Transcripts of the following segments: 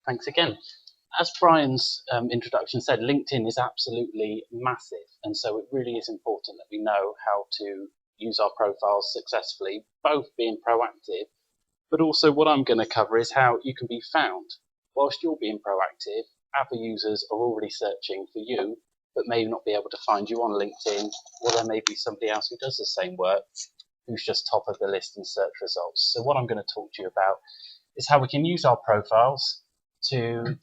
Thanks again. As Brian's introduction said, LinkedIn is absolutely massive, and so it really is important that we know how to use our profiles successfully, both being proactive, but also what I'm going to cover is how you can be found. Whilst you're being proactive, other users are already searching for you, but may not be able to find you on LinkedIn, or there may be somebody else who does the same work who's just top of the list in search results. So what I'm going to talk to you about is how we can use our profiles to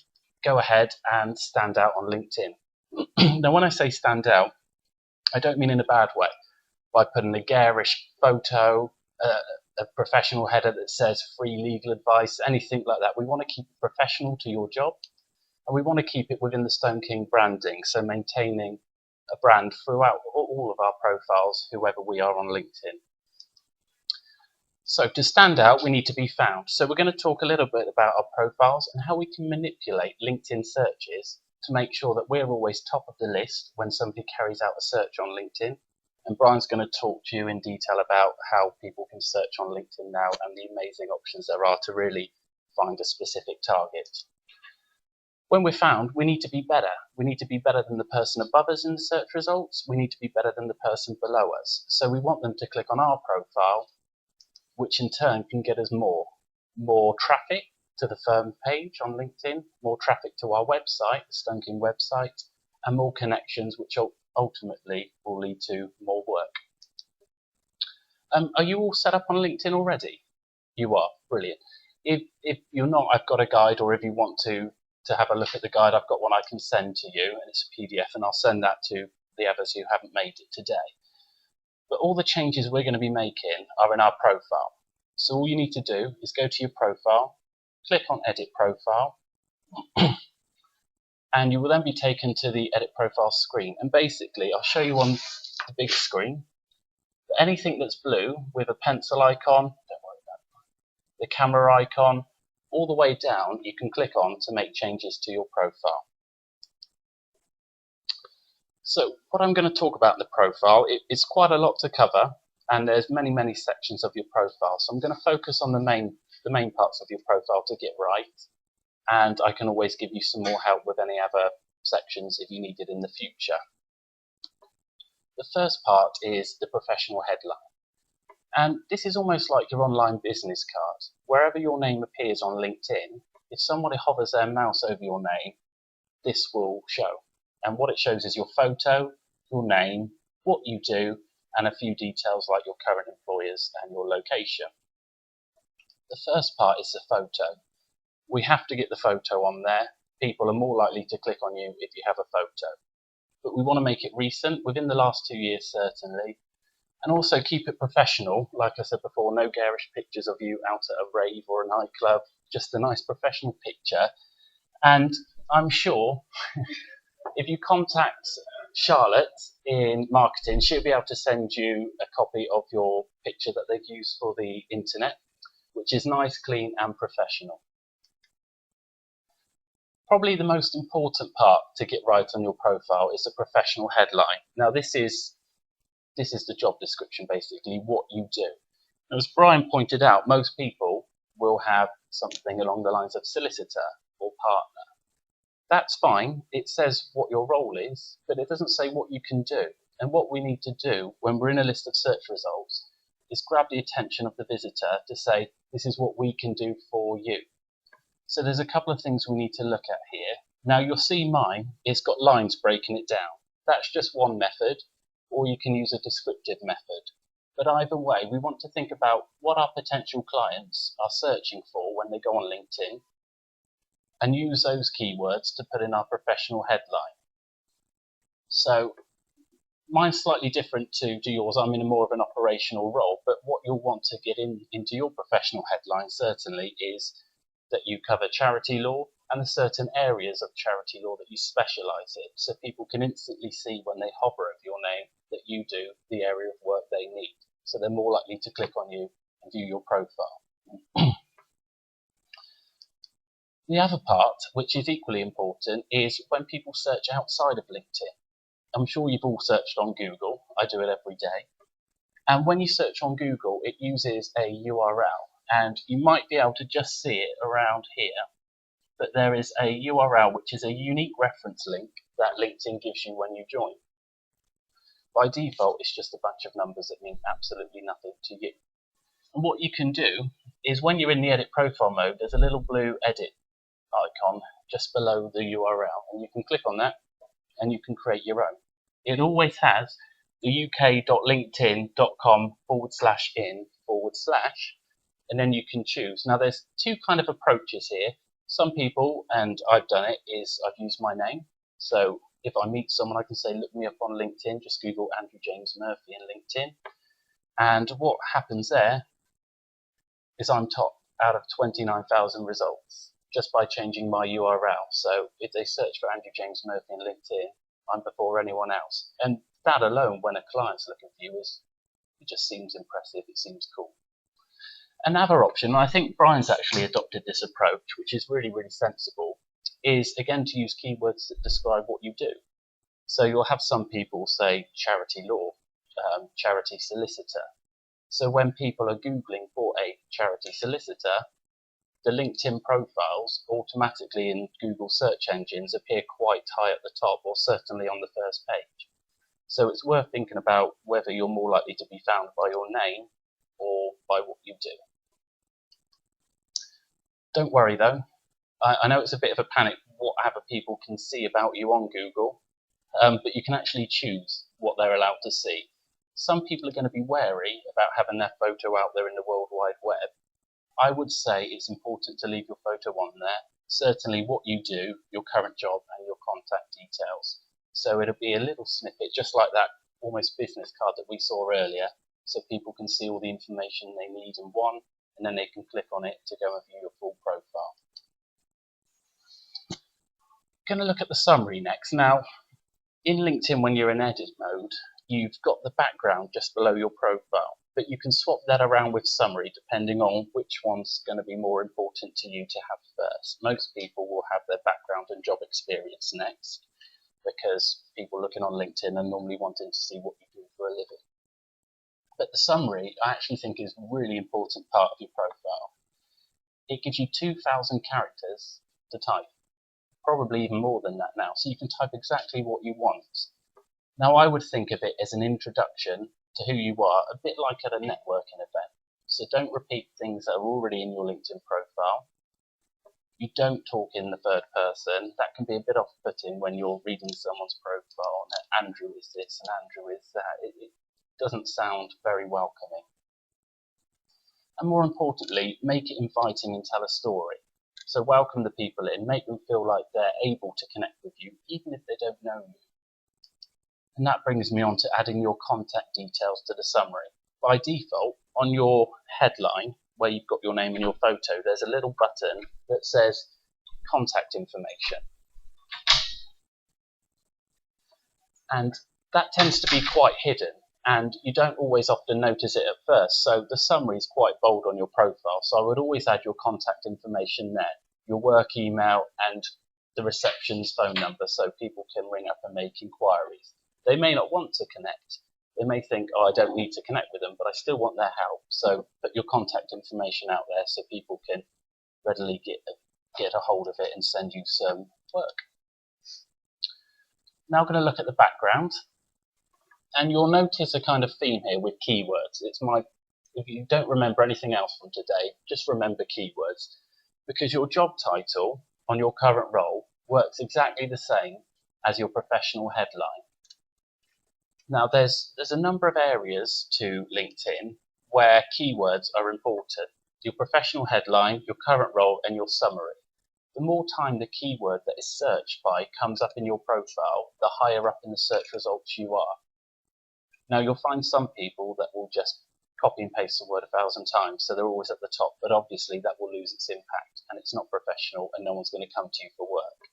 go ahead and stand out on LinkedIn. Now, when I say stand out, I don't mean in a bad way by putting a garish photo, a professional header that says free legal advice, anything like that. We want to keep it professional to your job, and we want to keep it within the Stone King branding, so maintaining a brand throughout all of our profiles, whoever we are on LinkedIn. So to stand out, we need to be found. So we're going to talk a little bit about our profiles and how we can manipulate LinkedIn searches to make sure that we're always top of the list when somebody carries out a search on LinkedIn. And Brian's going to talk to you in detail about how people can search on LinkedIn now and the amazing options there are to really find a specific target. When we're found, we need to be better. We need to be better than the person above us in the search results. We need to be better than the person below us. So we want them to click on our profile, which in turn can get us more traffic to the firm page on LinkedIn, more traffic to our website, the Stone King website, and more connections, which ultimately will lead to more work. Are you all set up on LinkedIn already? You are, brilliant. If you're not, I've got a guide, or if you want to have a look at the guide, I've got one I can send to you, and it's a PDF, and I'll send that to the others who haven't made it today. But all the changes we're going to be making are in our profile. So all you need to do is go to your profile, click on Edit Profile, and you will then be taken to the Edit Profile screen. And basically, I'll show you on the big screen, that anything that's blue with a pencil icon, don't worry about it, the camera icon, all the way down, you can click on to make changes to your profile. So what I'm going to talk about in the profile, it's quite a lot to cover, and there's many sections of your profile. So I'm going to focus on the main parts of your profile to get right, and I can always give you some more help with any other sections if you need it in the future. The first part is the professional headline. And this is almost like your online business card. Wherever your name appears on LinkedIn, if somebody hovers their mouse over your name, this will show. And what it shows is your photo, your name, what you do, and a few details like your current employers and your location. The first part is the photo. We have to get the photo on there. People are more likely to click on you if you have a photo. But we want to make it recent, within the last 2 years certainly, and also keep it professional. Like I said before, no garish pictures of you out at a rave or a nightclub, just a nice professional picture. And I'm sure if you contact Charlotte in marketing, she'll be able to send you a copy of your picture that they've used for the internet, which is nice, clean, and professional. Probably the most important part to get right on your profile is the professional headline. Now, this is the job description, basically, what you do. As Brian pointed out, most people will have something along the lines of solicitor or partner. That's fine. It says what your role is, but it doesn't say what you can do. And what we need to do when we're in a list of search results is grab the attention of the visitor to say, this is what we can do for you. So there's a couple of things we need to look at here. Now you'll see mine, it's got lines breaking it down. That's just one method, or you can use a descriptive method. But either way, we want to think about what our potential clients are searching for when they go on LinkedIn, and use those keywords to put in our professional headline. So mine's slightly different to yours. I'm in more of an operational role, but what you'll want to get into your professional headline certainly is that you cover charity law and the certain areas of charity law that you specialise in, so people can instantly see when they hover over your name that you do the area of work they need. So they're more likely to click on you and view your profile. The other part, which is equally important, is when people search outside of LinkedIn. I'm sure you've all searched on Google. I do it every day. And when you search on Google, it uses a URL, and you might be able to just see it around here. but there is a URL which is a unique reference link that LinkedIn gives you when you join. By default, it's just a bunch of numbers that mean absolutely nothing to you. And what you can do is when you're in the edit profile mode, there's a little blue edit icon just below the URL, and you can click on that and you can create your own. It always has the uk.linkedin.com/in/, and then you can choose. Now there's two kind of approaches here. Some people, and I've done it, is I've used my name. So if I meet someone, I can say, look me up on LinkedIn, just Google Andrew James Murphy in LinkedIn. And what happens there is I'm top out of 29,000 results just by changing my URL. So if they search for Andrew James Murphy in LinkedIn, I'm before anyone else. And that alone, when a client's looking for you, it just seems impressive, it seems cool. Another option, and I think Brian's actually adopted this approach, which is really, really sensible, is again to use keywords that describe what you do. So you'll have some people say charity law, charity solicitor. So when people are Googling for a charity solicitor, the LinkedIn profiles automatically in Google search engines appear quite high at the top, or certainly on the first page. So it's worth thinking about whether you're more likely to be found by your name or by what you do. Don't worry though, I know it's a bit of a panic what other people can see about you on Google, but you can actually choose what they're allowed to see. Some people are going to be wary about having their photo out there in the World Wide Web. I would say it's important to leave your photo on there, certainly what you do, your current job and your contact details. So it'll be a little snippet, just like that almost business card that we saw earlier, so people can see all the information they need in one, and then they can click on it to go and view your full profile. Going to look at the summary next. Now, in LinkedIn, when you're in edit mode, you've got the background just below your profile, but you can swap that around with summary depending on which one's going to be more important to you to have first. Most people will have their background and job experience next, because people looking on LinkedIn are normally wanting to see what you do for a living. But the summary, I actually think, is a really important part of your profile. It gives you 2,000 characters to type, probably even more than that now, so you can type exactly what you want. Now I would think of it as an introduction to who you are, a bit like at a networking event. So don't repeat things that are already in your LinkedIn profile. You don't talk in the third person. That can be a bit off-putting when you're reading someone's profile and Andrew is this and Andrew is that. It doesn't sound very welcoming. And more importantly, make it inviting and tell a story. So welcome the people in, make them feel like they're able to connect with you, even if they don't know you. And that brings me on to adding your contact details to the summary. By default, on your headline, where you've got your name and your photo, there's a little button that says contact information. And that tends to be quite hidden, and you don't always often notice it at first. So the summary is quite bold on your profile. So I would always add your contact information there, your work email and the reception's phone number, so people can ring up and make inquiries. They may not want to connect. They may think, oh, I don't need to connect with them, but I still want their help. So put your contact information out there so people can readily get a hold of it and send you some work. Now I'm going to look at the background. And you'll notice a kind of theme here with keywords. If you don't remember anything else from today, just remember keywords. Because your job title on your current role works exactly the same as your professional headline. Now there's a number of areas to LinkedIn where keywords are important. Your professional headline, your current role and your summary. The more time the keyword that is searched by comes up in your profile, the higher up in the search results you are. Now you'll find some people that will just copy and paste the word 1,000 times, so they're always at the top, but obviously that will lose its impact and it's not professional and no one's going to come to you for work.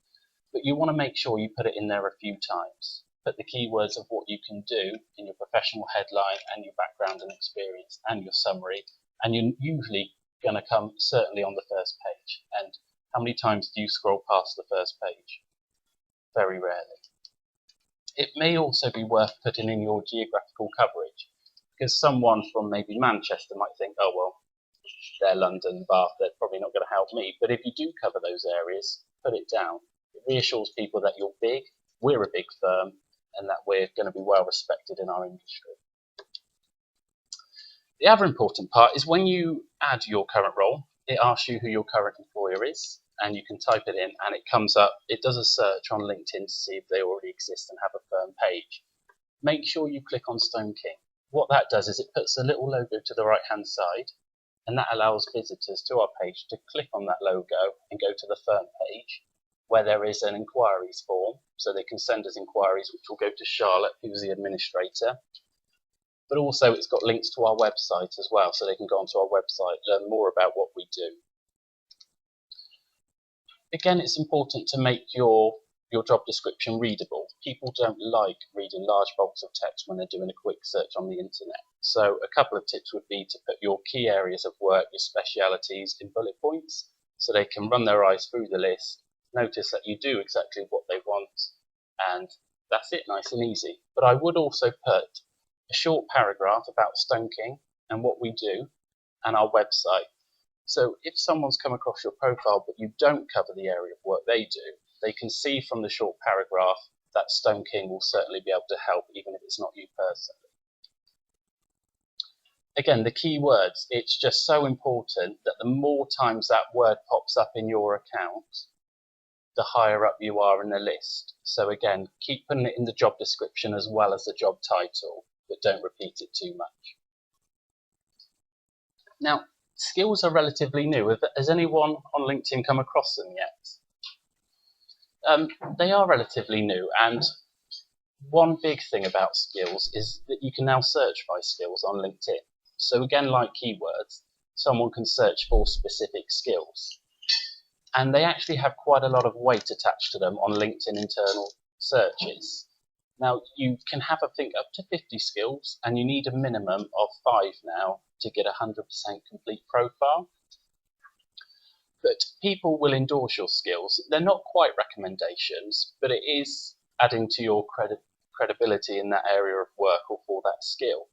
But you want to make sure you put it in there a few times. Put the keywords of what you can do in your professional headline and your background and experience and your summary, and you're usually going to come certainly on the first page. And how many times do you scroll past the first page? Very rarely. It may also be worth putting in your geographical coverage, because someone from maybe Manchester might think, oh well, they're London, Bath, they're probably not going to help me. But if you do cover those areas, put it down. It reassures people that you're big, we're a big firm, and that we're going to be well respected in our industry. The other important part is when you add your current role, it asks you who your current employer is, and you can type it in and it comes up. It does a search on LinkedIn to see if they already exist and have a firm page. Make sure you click on Stone King. What that does is it puts a little logo to the right hand side, and that allows visitors to our page to click on that logo and go to the firm page where there is an inquiries form, so they can send us inquiries which will go to Charlotte, who's the administrator. But also it's got links to our website as well, so they can go onto our website, learn more about what we do. Again, it's important to make your job description readable. People don't like reading large bulks of text when they're doing a quick search on the internet. So a couple of tips would be to put your key areas of work, your specialities, in bullet points, so they can run their eyes through the list, notice that you do exactly what they want, and that's it, nice and easy. But I would also put a short paragraph about Stone King and what we do and our website. So if someone's come across your profile but you don't cover the area of work they do, they can see from the short paragraph that Stone King will certainly be able to help, even if it's not you personally. Again, the key words, it's just so important that the more times that word pops up in your account, the higher up you are in the list. So again, keep putting it in the job description as well as the job title, but don't repeat it too much. Now, skills are relatively new. Has anyone on LinkedIn come across them yet? They are relatively new, and one big thing about skills is that you can now search by skills on LinkedIn. So again, like keywords, someone can search for specific skills. And they actually have quite a lot of weight attached to them on LinkedIn internal searches. Now, you can have, I think, up to 50 skills, and you need a minimum of 5 now to get a 100% complete profile. But people will endorse your skills. They're not quite recommendations, but it is adding to your credibility in that area of work or for that skill.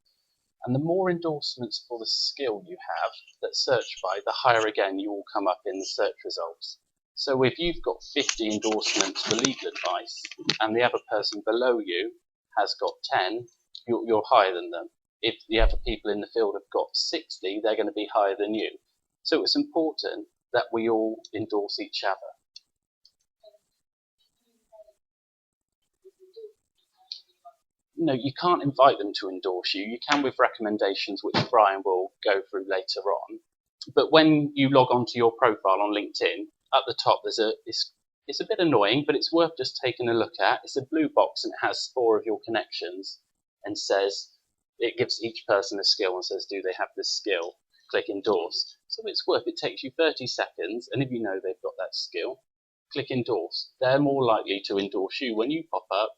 And the more endorsements for the skill you have that's searched by, the higher again you will come up in the search results. So if you've got 50 endorsements for legal advice and the other person below you has got 10, you're higher than them. If the other people in the field have got 60, they're going to be higher than you. So it's important that we all endorse each other. No, you can't invite them to endorse you. You can with recommendations, which Brian will go through later on. But when you log onto your profile on LinkedIn, at the top there's it's a bit annoying, but it's worth just taking a look at. It's a blue box and it has 4 of your connections and says, it gives each person a skill and says, do they have this skill? Click endorse. So it's worth, it takes you 30 seconds, and if you know they've got that skill, click endorse. They're more likely to endorse you when you pop up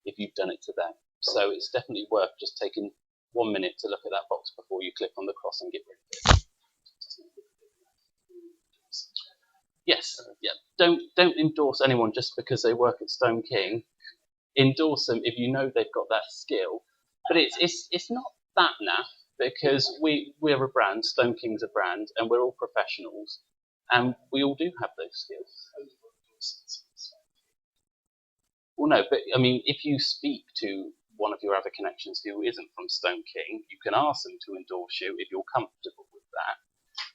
if you've done it to them. So it's definitely worth just taking 1 minute to look at that box before you click on the cross and get rid of it. Yes, yeah. Don't endorse anyone just because they work at Stone King. Endorse them if you know they've got that skill. But it's not that naff, because we're a brand, Stone King's a brand, and we're all professionals, and we all do have those skills. Well, no, but I mean, if you speak to one of your other connections who isn't from Stone King, you can ask them to endorse you if you're comfortable with that.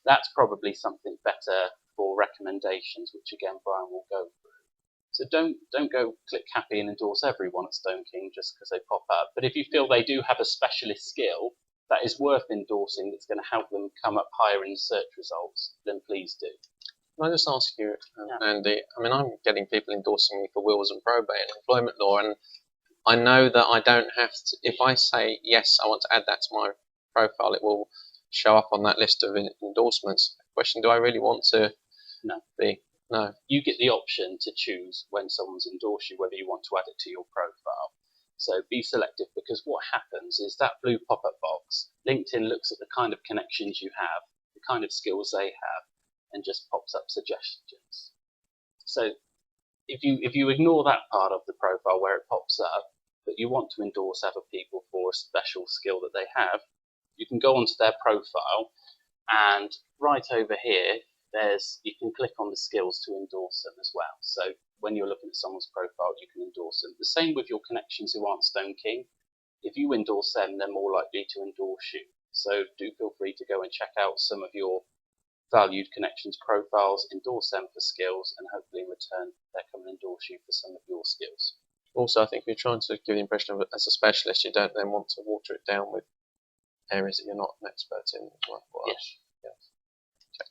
That's probably something better for recommendations, which again Brian will go through. So don't go click happy and endorse everyone at Stone King just because they pop up. But if you feel they do have a specialist skill that is worth endorsing, that's going to help them come up higher in search results, then please do. Can I just ask you, Andy, I mean, I'm getting people endorsing me for wills and probate and employment law, and I know that I don't have to, if I say, yes, I want to add that to my profile, it will show up on that list of endorsements. Question, do I really want to be? No. You get the option to choose when someone's endorsed you, whether you want to add it to your profile. So be selective, because what happens is that blue pop-up box, LinkedIn looks at the kind of connections you have, the kind of skills they have, and just pops up suggestions. So if you ignore that part of the profile where it pops up, but you want to endorse other people for a special skill that they have, you can go onto their profile And right over here, you can click on the skills to endorse them as well. So when you're looking at someone's profile, you can endorse them. The same with your connections who aren't Stone King. If you endorse them, they're more likely to endorse you. So do feel free to go and check out some of your valued connections profiles, endorse them for skills, and hopefully in return they'll come and endorse you for some of your skills. Also, I think if you're trying to give the impression of it as a specialist, you don't then want to water it down with areas that you're not an expert in. Yes. Okay.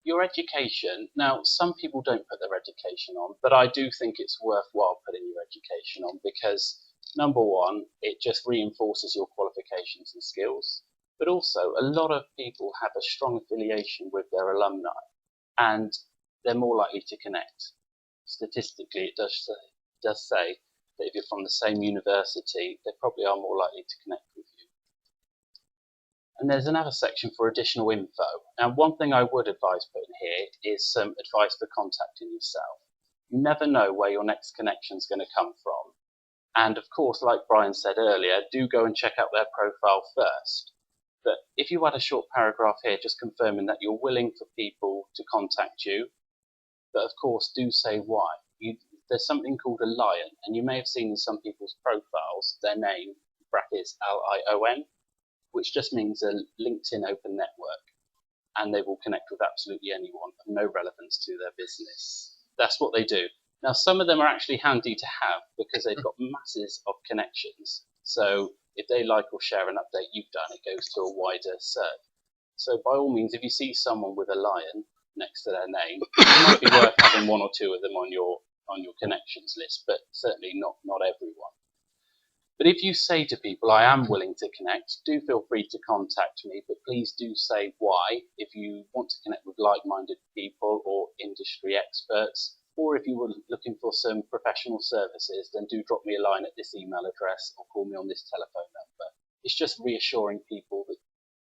Your education, now some people don't put their education on, but I do think it's worthwhile putting your education on because number one, it just reinforces your qualifications and skills, but also a lot of people have a strong affiliation with their alumni and they're more likely to connect. Statistically, it does say that if you're from the same university, they probably are more likely to connect with you. And there's another section for additional info. And one thing I would advise putting here is some advice for contacting yourself. You never know where your next connection is going to come from. And of course, like Brian said earlier, do go and check out their profile first. But if you add a short paragraph here just confirming that you're willing for people to contact you, but of course do say why. There's something called a lion, and you may have seen in some people's profiles their name, brackets LION, which just means a LinkedIn open network, and they will connect with absolutely anyone of no relevance to their business. That's what they do. Now, some of them are actually handy to have because they've got masses of connections. So if they like or share an update you've done, it goes to a wider serve. So by all means, if you see someone with a lion next to their name, it might be worth having one or two of them on your connections list, but certainly not everyone. But if you say to people, I am willing to connect, do feel free to contact me, but please do say why. If you want to connect with like-minded people or industry experts, or if you were looking for some professional services, then do drop me a line at this email address or call me on this telephone number. It's just reassuring people that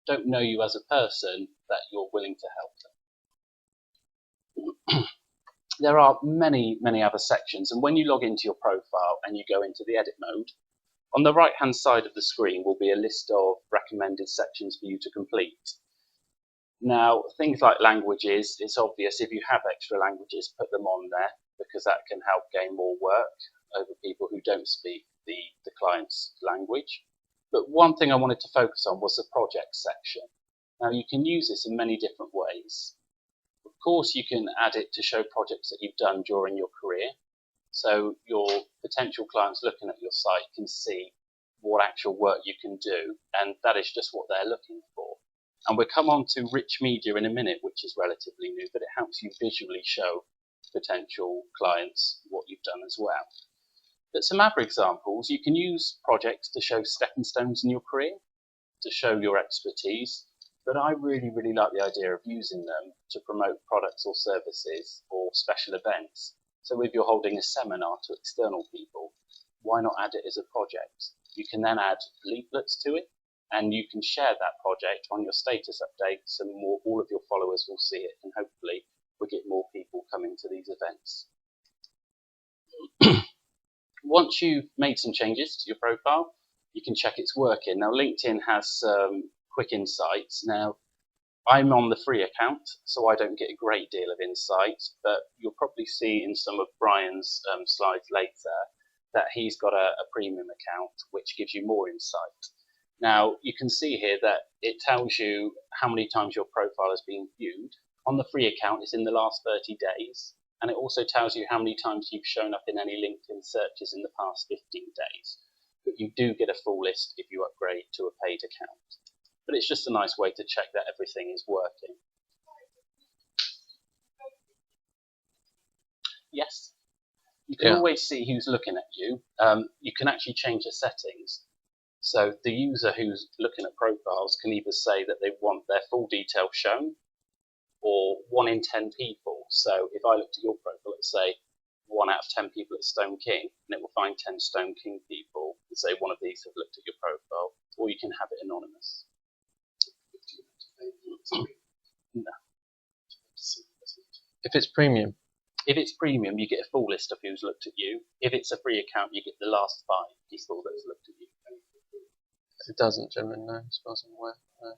don't know you as a person that you're willing to help them. There are many other sections, and when you log into your profile and you go into the edit mode, on the right hand side of the screen will be a list of recommended sections for you to complete. Now, things like languages, it's obvious if you have extra languages, put them on there because that can help gain more work over people who don't speak the client's language. But one thing I wanted to focus on was the project section. Now, you can use this in many different ways. Of course, you can add it to show projects that you've done during your career. So your potential clients looking at your site can see what actual work you can do, and that is just what they're looking for. And we'll come on to rich media in a minute, which is relatively new, but it helps you visually show potential clients what you've done as well. But some other examples, you can use projects to show stepping stones in your career, to show your expertise, but I really like the idea of using them to promote products or services or special events. So if you're holding a seminar to external people, why not add it as a project? You can then add leaflets to it, and you can share that project on your status update so all of your followers will see it, and hopefully we'll get more people coming to these events. Once you've made some changes to your profile, you can check it's working. Now, LinkedIn has some quick insights. Now, I'm on the free account, so I don't get a great deal of insight, but you'll probably see in some of Brian's slides later that he's got a premium account, which gives you more insight. Now, you can see here that it tells you how many times your profile has been viewed. On the free account, it's in the last 30 days, and it also tells you how many times you've shown up in any LinkedIn searches in the past 15 days. But you do get a full list if you upgrade to a paid account. But it's just a nice way to check that everything is working. Yes, you can always see who's looking at you. You can actually change the settings. So the user who's looking at profiles can either say that they want their full details shown or 1 in 10 people. So if I looked at your profile, let's say 1 out of 10 people at Stone King, and it will find 10 Stone King people and say one of these have looked at your profile, or you can have it anonymous. No. If it's premium? If it's premium, you get a full list of who's looked at you. If it's a free account, you get the last 5 people that's looked at you. It doesn't generally, no, as far as I'm aware. No.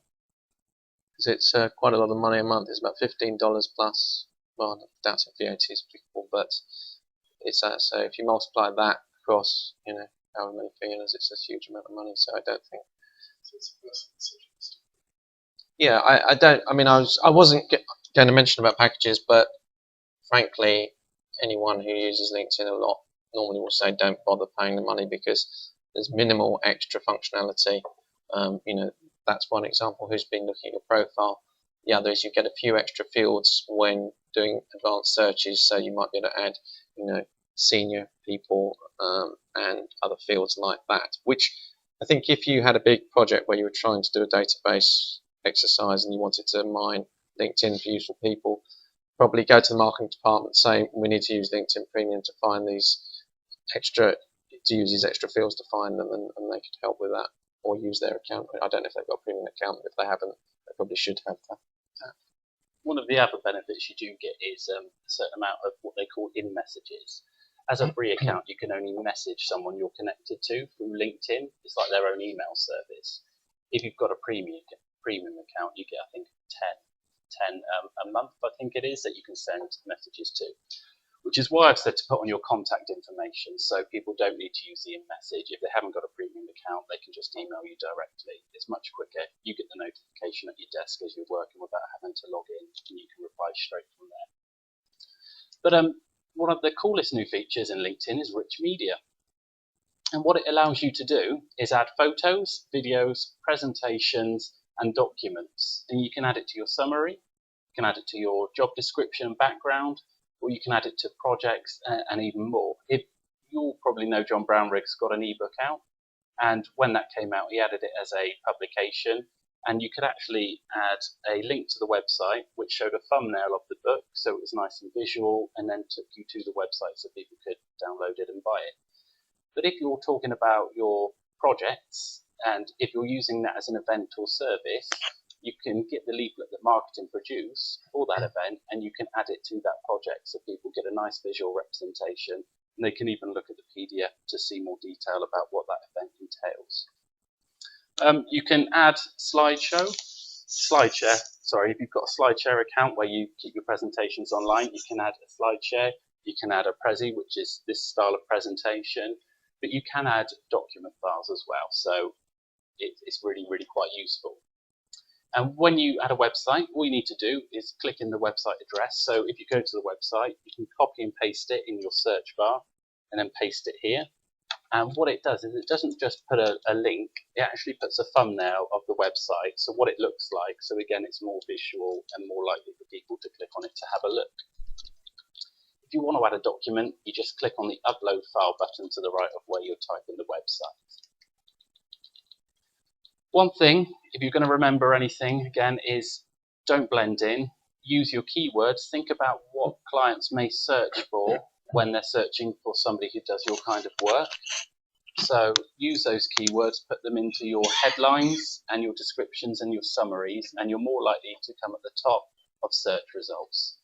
Because it's quite a lot of money a month. It's about $15 plus. Well, I doubt if VAT is applicable, but it's that. So if you multiply that across, however many fingers, it's a huge amount of money. So I don't think. Yeah, I don't. I mean, I wasn't going to mention about packages, but frankly, anyone who uses LinkedIn a lot normally will say don't bother paying the money because there's minimal extra functionality. That's one example who's been looking at your profile. The other is you get a few extra fields when doing advanced searches, so you might be able to add, senior people and other fields like that, which I think if you had a big project where you were trying to do a database exercise and you wanted to mine LinkedIn for useful people, probably go to the marketing department saying we need to use LinkedIn Premium to find these extra fields to find them, and they could help with that, or use their account. I don't know if they've got a premium account, but if they haven't, they probably should have that. One of the other benefits you do get is a certain amount of what they call in messages. As a free account, you can only message someone you're connected to through LinkedIn. It's like their own email service. If you've got a premium account, you get, I think, 10 a month, I think it is, that you can send messages to. Which is why I've said to put on your contact information, so people don't need to use the in-message. If they haven't got a premium account, they can just email you directly. It's much quicker. You get the notification at your desk as you're working without having to log in, and you can reply straight from there. But one of the coolest new features in LinkedIn is rich media. And what it allows you to do is add photos, videos, presentations, and documents. And you can add it to your summary, you can add it to your job description and background, or you can add it to projects and even more. You'll probably know John Brownrigg's got an ebook out, and when that came out, he added it as a publication, and you could actually add a link to the website which showed a thumbnail of the book, so it was nice and visual, and then took you to the website so people could download it and buy it. But if you're talking about your projects, and if you're using that as an event or service, you can get the leaflet that marketing produce for that event, and you can add it to that project so people get a nice visual representation, and they can even look at the PDF to see more detail about what that event entails. You can add SlideShare. If you've got a SlideShare account where you keep your presentations online, you can add a SlideShare. You can add a Prezi, which is this style of presentation, but you can add document files as well. So it's really, really quite useful. And when you add a website, all you need to do is click in the website address. So if you go to the website, you can copy and paste it in your search bar and then paste it here. And what it does is it doesn't just put a link, it actually puts a thumbnail of the website, so what it looks like. So again, it's more visual and more likely for people to click on it to have a look. If you want to add a document, you just click on the upload file button to the right of where you're typing the website. One thing, if you're going to remember anything, again, is don't blend in. Use your keywords. Think about what clients may search for when they're searching for somebody who does your kind of work. So use those keywords, put them into your headlines and your descriptions and your summaries, and you're more likely to come at the top of search results.